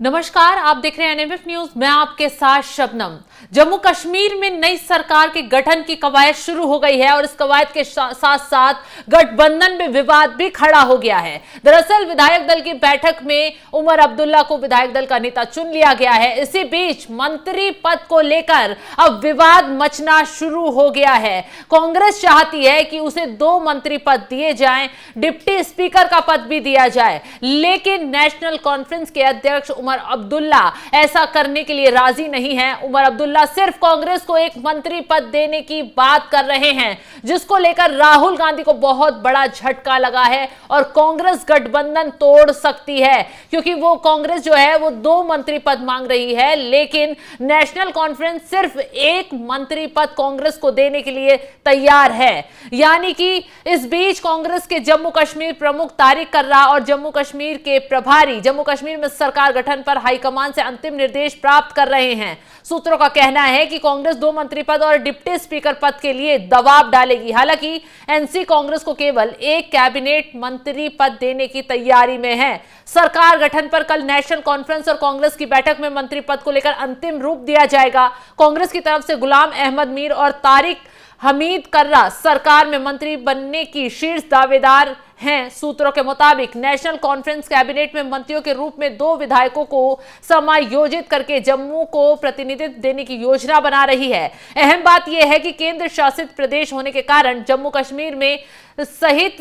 नमस्कार, आप देख रहे हैं एनएमएफ न्यूज। मैं आपके साथ शबनम। जम्मू कश्मीर में नई सरकार के गठन की कवायद शुरू हो गई है और इस कवायद के साथ साथ गठबंधन में विवाद भी खड़ा हो गया है। दरअसल विधायक दल की बैठक में उमर अब्दुल्ला को विधायक दल का नेता चुन लिया गया है। इसी बीच मंत्री पद को लेकर अब विवाद मचना शुरू हो गया है। कांग्रेस चाहती है कि उसे 2 मंत्री पद दिए जाएं, डिप्टी स्पीकर का पद भी दिया जाए, लेकिन नेशनल कॉन्फ्रेंस के अध्यक्ष उमर अब्दुल्ला ऐसा करने के लिए राजी नहीं है। उमर अब्दुल्ला सिर्फ कांग्रेस को एक मंत्री पद देने की बात कर रहे हैं, जिसको लेकर राहुल गांधी को बहुत बड़ा झटका लगा है और कांग्रेस गठबंधन तोड़ सकती है, क्योंकि वो कांग्रेस जो है वो 2 मंत्री पद मांग रही है, लेकिन नेशनल कॉन्फ्रेंस सिर्फ 1 मंत्री पद कांग्रेस को देने के लिए तैयार है। यानी कि इस बीच कांग्रेस के जम्मू कश्मीर प्रमुख तारिक कर्रा और जम्मू कश्मीर के प्रभारी जम्मू कश्मीर में सरकार गठन पर हाईकमान से अंतिम निर्देश प्राप्त कर रहे हैं। सूत्रों का कहना है कि कांग्रेस 2 मंत्री पद और डिप्टी स्पीकर पद के लिए दबाव डालेगी। हालांकि एनसी कांग्रेस को केवल 1 कैबिनेट मंत्री पद देने की तैयारी में है। सरकार गठन पर कल नेशनल कॉन्फ्रेंस और कांग्रेस की बैठक में मंत्री पद को लेकर अंतिम रूप दिया जाएगा। कांग्रेस की तरफ से गुलाम अहमद मीर और तारिक हमीद कर्रा सरकार में मंत्री बनने की शीर्ष दावेदार हैं। सूत्रों के मुताबिक नेशनल कॉन्फ्रेंस कैबिनेट में मंत्रियों के रूप में 2 विधायकों को समायोजित करके जम्मू को प्रतिनिधित्व देने की योजना बना रही है। अहम बात यह है कि केंद्र शासित प्रदेश होने के कारण जम्मू कश्मीर में सहित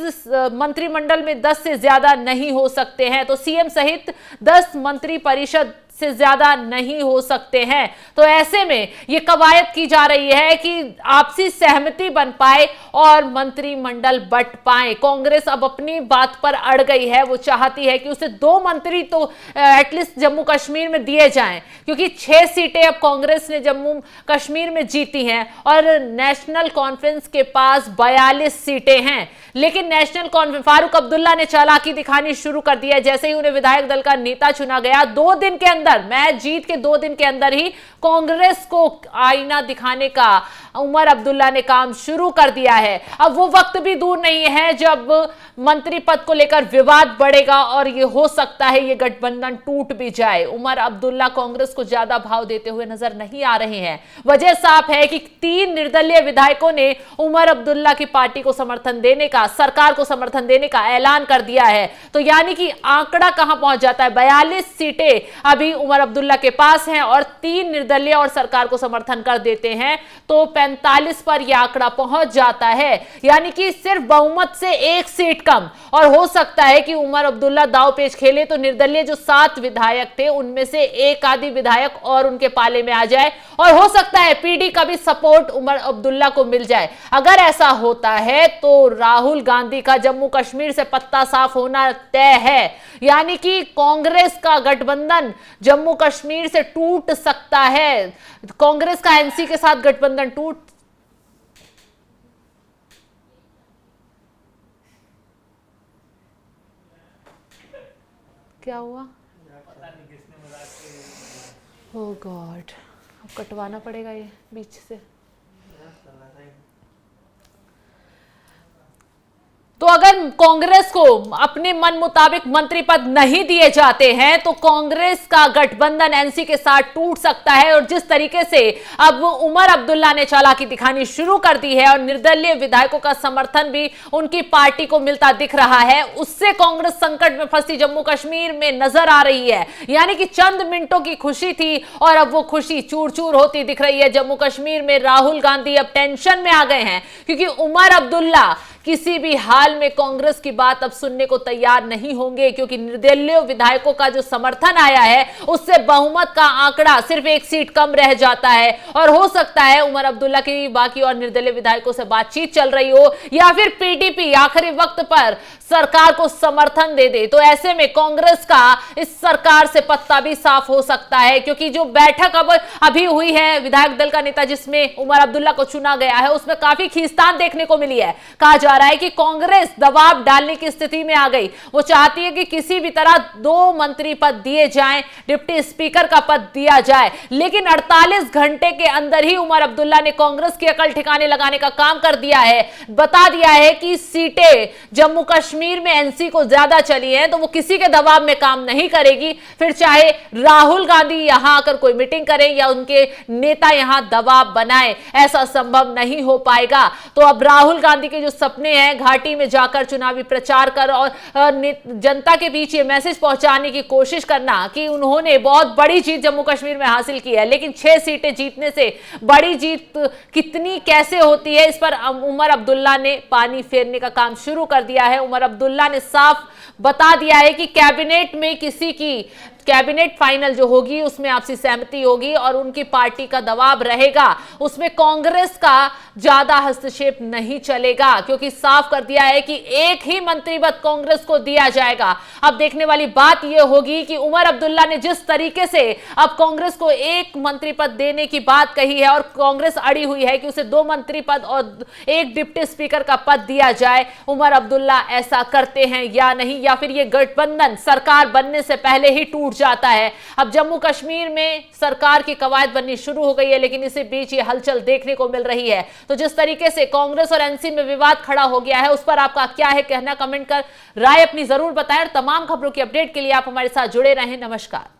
मंत्रिमंडल में 10 से ज्यादा नहीं हो सकते हैं, तो सीएम सहित 10 मंत्री परिषद से ज्यादा नहीं हो सकते हैं। तो ऐसे में यह कवायद की जा रही है कि आपसी सहमति बन पाए और मंत्रिमंडल बंट पाए। कांग्रेस अब अपनी बात पर अड़ गई है। वो चाहती है कि उसे 2 मंत्री तो एटलीस्ट जम्मू कश्मीर में दिए जाएं, क्योंकि 6 सीटें अब कांग्रेस ने जम्मू कश्मीर में जीती हैं और नेशनल कॉन्फ्रेंस के पास 42 सीटें हैं। लेकिन नेशनल कॉन्फ्रेंस फारूक अब्दुल्ला ने चालाकी दिखानी शुरू कर दी है। जैसे ही उन्हें विधायक दल का नेता चुना गया, 2 दिन के अंदर, मैच जीत के 2 दिन के अंदर ही कांग्रेस को आईना दिखाने का उमर अब्दुल्ला ने काम शुरू कर दिया है। अब वो वक्त भी दूर नहीं है जब मंत्री पद को लेकर विवाद बढ़ेगा और ये हो सकता है ये गठबंधन टूट भी जाए। उमर अब्दुल्ला कांग्रेस को ज्यादा भाव देते हुए नजर नहीं आ रहे हैं। वजह साफ है कि 3 निर्दलीय विधायकों ने उमर अब्दुल्ला की पार्टी को समर्थन देने का, सरकार को समर्थन देने का ऐलान कर दिया है। तो यानी कि आंकड़ा कहां पहुंच जाता है? 42 सीटें अभी उमर अब्दुल्ला के पास हैं और 3 निर्दलीय और सरकार को समर्थन कर देते हैं तो 45 पर यह आंकड़ा पहुंच जाता है। यानी कि सिर्फ बहुमत से 1 सीट कम, और हो सकता है कि उमर अब्दुल्ला दाव पेच खेले तो निर्दलीय जो 7 विधायक थे उनमें से 1 आदि विधायक और उनके पाले में आ जाए, और हो सकता है पीडी का भी सपोर्ट उमर अब्दुल्ला को मिल जाए। अगर ऐसा होता है तो राहुल गांधी का जम्मू कश्मीर से पत्ता साफ होना तय है। यानी कि कांग्रेस का गठबंधन जम्मू कश्मीर से टूट सकता है। कांग्रेस का एनसी के साथ गठबंधन टूट क्या हुआ? ओह गॉड, अब कटवाना पड़ेगा ये बीच से। तो अगर कांग्रेस को अपने मन मुताबिक मंत्री पद नहीं दिए जाते हैं तो कांग्रेस का गठबंधन एनसी के साथ टूट सकता है। और जिस तरीके से अब उमर अब्दुल्ला ने चालाकी दिखानी शुरू कर दी है और निर्दलीय विधायकों का समर्थन भी उनकी पार्टी को मिलता दिख रहा है, उससे कांग्रेस संकट में फंसी जम्मू कश्मीर में नजर आ रही है। यानी कि चंद मिनटों की खुशी थी और अब वो खुशी चूर चूर होती दिख रही है। जम्मू कश्मीर में राहुल गांधी अब टेंशन में आ गए हैं, क्योंकि उमर अब्दुल्ला किसी भी हाल में कांग्रेस की बात अब सुनने को तैयार नहीं होंगे, क्योंकि निर्दलीय विधायकों का जो समर्थन आया है उससे बहुमत का आंकड़ा सिर्फ 1 सीट कम रह जाता है। और हो सकता है उमर अब्दुल्ला की बाकी और निर्दलीय विधायकों से बातचीत चल रही हो, या फिर पीडीपी आखिरी वक्त पर सरकार को समर्थन दे दे। तो ऐसे में कांग्रेस का इस सरकार से पत्ता भी साफ हो सकता है, क्योंकि जो बैठक अब अभी हुई है विधायक दल का नेता जिसमें उमर अब्दुल्ला को चुना गया है, उसमें काफी खींचतान देखने को मिली है। कहा जा रहा है कि कांग्रेस दबाव डालने की स्थिति में आ गई। वो चाहती है कि किसी भी तरह 2 मंत्री पद दिए जाएं, डिप्टी स्पीकर का पद दिया जाए, लेकिन 48 घंटे के अंदर ही उमर अब्दुल्ला ने कांग्रेस की अकल ठिकाने लगाने का काम कर दिया है। बता दिया है कि सीटें जम्मू कश्मीर में एनसी को ज्यादा चली हैं तो वो किसी के दबाव में काम नहीं करेगी, फिर चाहे राहुल गांधी यहां आकर कोई मीटिंग करें या उनके नेता यहां दबाव बनाए, ऐसा संभव नहीं हो पाएगा। तो अब राहुल गांधी के जो सपने हैं घाटी में जाकर चुनावी प्रचार कर और जनता के बीच ये मैसेज पहुंचाने की कोशिश करना कि उन्होंने बहुत बड़ी जीत जम्मू कश्मीर में हासिल की है, लेकिन 6 सीटें जीतने से बड़ी जीत कितनी कैसे होती है, इस पर उमर अब्दुल्ला ने पानी फेरने का काम शुरू कर दिया है। उमर अब्दुल्ला ने साफ बता दिया है कि कैबिनेट में किसी की कैबिनेट फाइनल जो होगी उसमें आपसी सहमति होगी और उनकी पार्टी का दबाव रहेगा, उसमें कांग्रेस का ज्यादा हस्तक्षेप नहीं चलेगा, क्योंकि साफ कर दिया है कि एक ही मंत्री पद कांग्रेस को दिया जाएगा। अब देखने वाली बात यह होगी कि उमर अब्दुल्ला ने जिस तरीके से अब कांग्रेस को एक मंत्री पद देने की बात कही है और कांग्रेस अड़ी हुई है कि उसे 2 मंत्री पद और 1 डिप्टी स्पीकर का पद दिया जाए, उमर अब्दुल्ला ऐसा करते हैं या नहीं, या फिर यह गठबंधन सरकार बनने से पहले ही टूट जाता है। अब जम्मू कश्मीर में सरकार की कवायद बननी शुरू हो गई है, लेकिन इसी बीच ये हलचल देखने को मिल रही है। तो जिस तरीके से कांग्रेस और एनसी में विवाद खड़ा हो गया है, उस पर आपका क्या है कहना, कमेंट कर राय अपनी जरूर बताएं। और तमाम खबरों की अपडेट के लिए आप हमारे साथ जुड़े रहें। नमस्कार।